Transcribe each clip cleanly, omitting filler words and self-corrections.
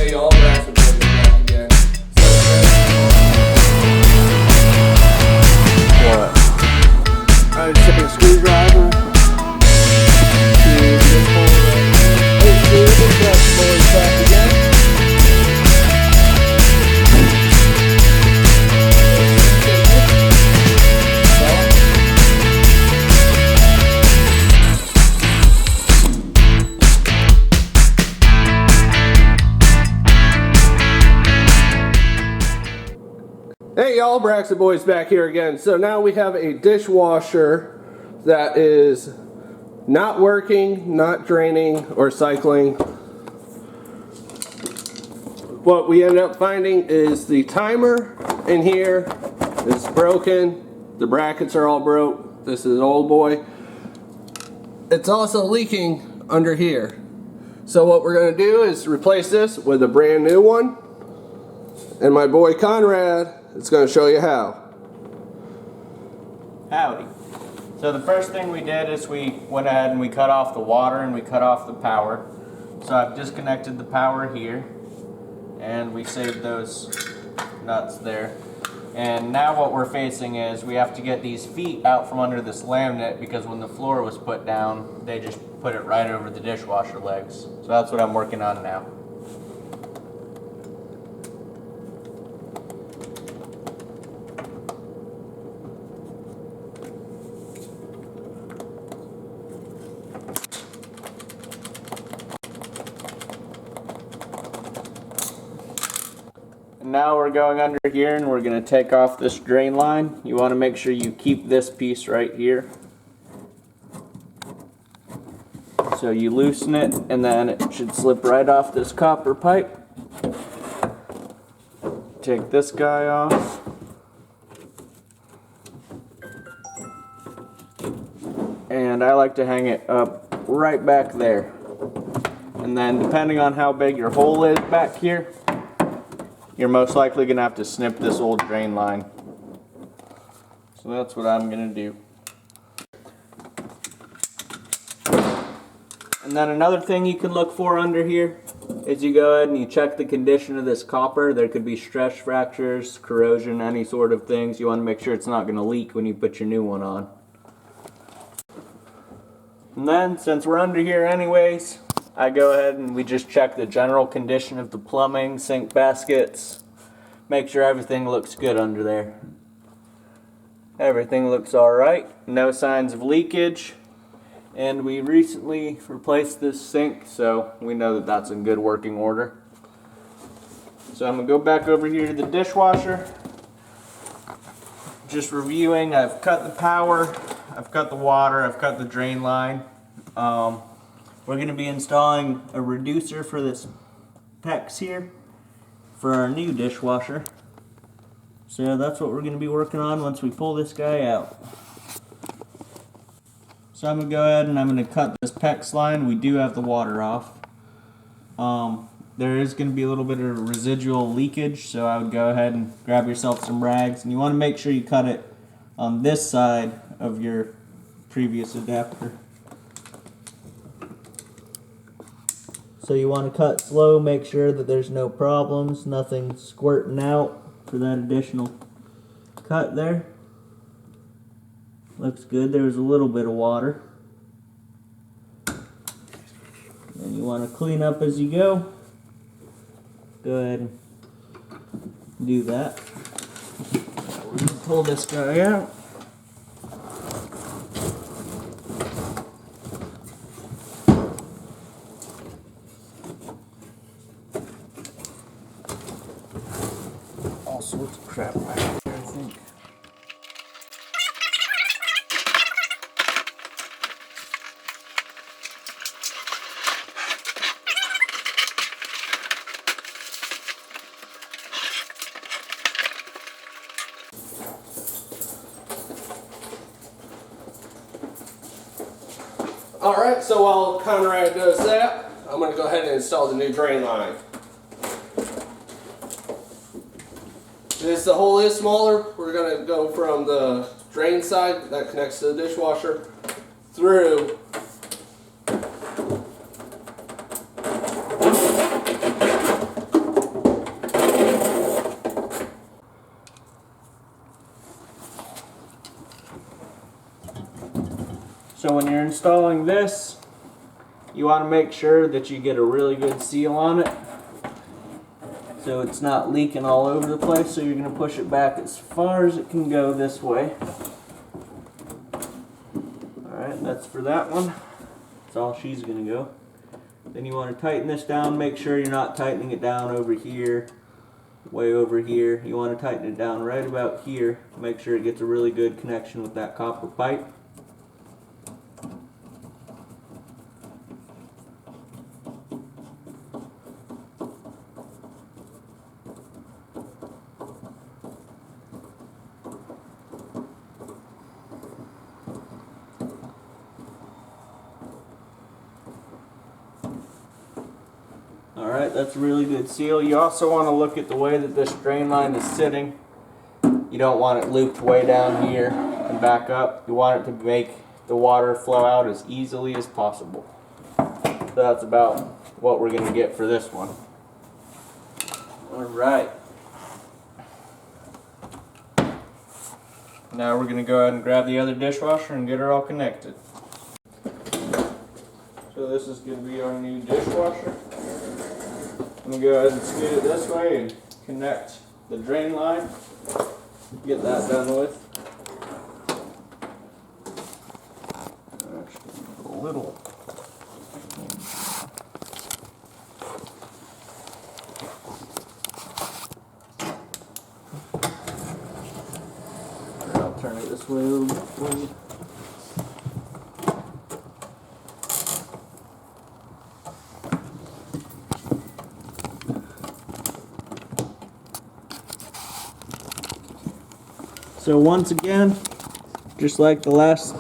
Hey y'all, Braxton back again. What? I just took a screwdriver to this hole right here. Hey Steve, Braxton boys back again. Hey y'all, Braxton boys back here again. So now we have a dishwasher that is not working, not draining, or cycling. What we ended up finding is the timer in here is broken. The brackets are all broke. This is an old boy. It's also leaking under here. So what we're going to do is replace this with a brand new one. And my boy Conrad is going to show you how. Howdy. So the first thing we did is we went ahead and we cut off the water and we cut off the power. So I've disconnected the power here and we saved those nuts there. And now what we're facing is we have to get these feet out from under this laminate because when the floor was put down, they just put it right over the dishwasher legs. So that's what I'm working on now. Now we're going under here and we're going to take off this drain line. You want to make sure you keep this piece right here. So you loosen it and then it should slip right off this copper pipe. Take this guy off. And I like to hang it up right back there. And then depending on how big your hole is back here, you're most likely going to have to snip this old drain line. So that's what I'm going to do. And then another thing you can look for under here is you go ahead and you check the condition of this copper. There could be stress fractures, corrosion, any sort of things. You want to make sure it's not going to leak when you put your new one on. And then since we're under here anyways, I go ahead and we just check the general condition of the plumbing, sink baskets, make sure everything looks good under there. Everything looks alright, no signs of leakage, and we recently replaced this sink, so we know that that's in good working order. So I'm going to go back over here to the dishwasher. Just reviewing, I've cut the power, I've cut the water, I've cut the drain line. We're going to be installing a reducer for this PEX here for our new dishwasher. So that's what we're going to be working on once we pull this guy out. So I'm going to go ahead and I'm going to cut this PEX line. We do have the water off. There is going to be a little bit of residual leakage, so I would go ahead and grab yourself some rags. And you want to make sure you cut it on this side of your previous adapter. So you want to cut slow, make sure that there's no problems, nothing squirting out for that additional cut there. Looks good, there's a little bit of water. And you want to clean up as you go. Go ahead and do that. We're going to pull this guy out. All sorts of crap back here, I think. Alright, so while Conrad does that, I'm going to go ahead and install the new drain line. Since the hole is smaller, we're going to go from the drain side that connects to the dishwasher through So when you're installing this, you want to make sure that you get a really good seal on it, so it's not leaking all over the place. So you're going to push it back as far as it can go this way. Alright, that's for that one. That's all she's going to go. Then you want to tighten this down. Make sure you're not tightening it down over here, way over here. You want to tighten it down right about here. Make sure it gets a really good connection with that copper pipe. Alright, that's a really good seal. You also want to look at the way that this drain line is sitting. You don't want it looped way down here and back up. You want it to make the water flow out as easily as possible. So that's about what we're going to get for this one. Alright. Now we're going to go ahead and grab the other dishwasher and get her all connected. So this is going to be our new dishwasher. I'm going to go ahead and scoot it this way and connect the drain line. Get that done with. Actually, a little. I'll turn it this way a little bit for you. So once again, just like the last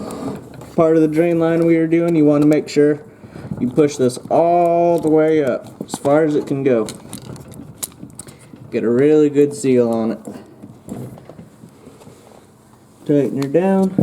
part of the drain line we were doing, you want to make sure you push this all the way up, as far as it can go. Get a really good seal on it. Tighten her down.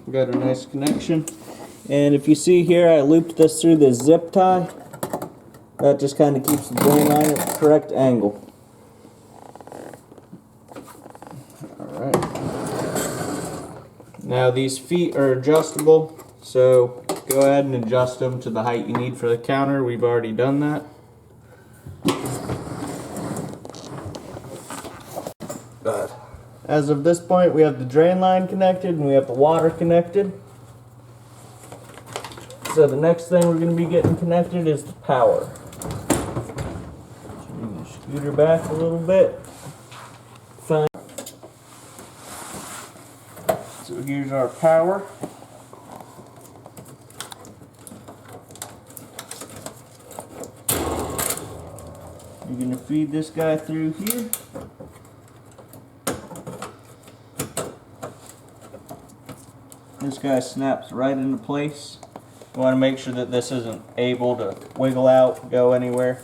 Got a nice connection, and if you see here, I looped this through the zip tie. That just kind of keeps the drain line at the correct angle. Alright. Now these feet are adjustable, so go ahead and adjust them to the height you need for the counter. We've already done that. Good. As of this point, we have the drain line connected and we have the water connected. So the next thing we're going to be getting connected is the power. So we're going to scoot her back a little bit. Fine. So here's our power. You're going to feed this guy through here. This guy snaps right into place. You want to make sure that this isn't able to wiggle out, go anywhere.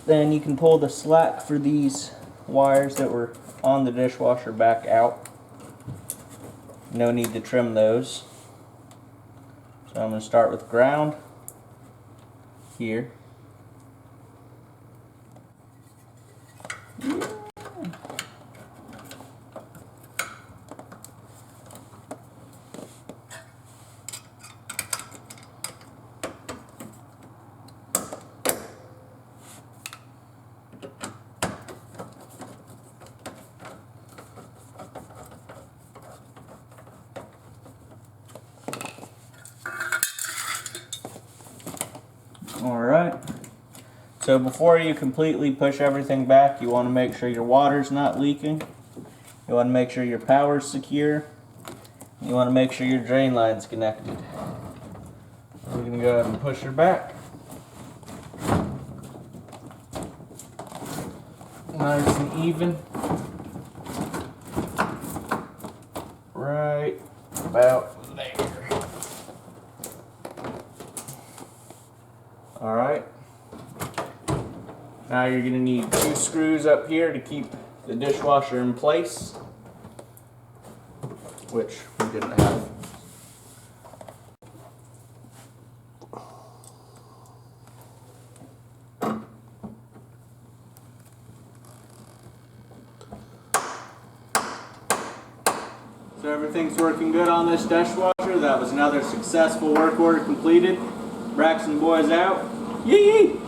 Then you can pull the slack for these wires that were on the dishwasher back out. No need to trim those. So I'm going to start with ground here. Alright, so before you completely push everything back, you want to make sure your water's not leaking. You want to make sure your power's secure. You want to make sure your drain line's connected. We're going to go ahead and push her back. nice and even. Right about there. Alright. Now you're going to need 2 screws up here to keep the dishwasher in place, which we didn't have. So everything's working good on this dishwasher. That was another successful work order completed. Braxton boys out. Yee!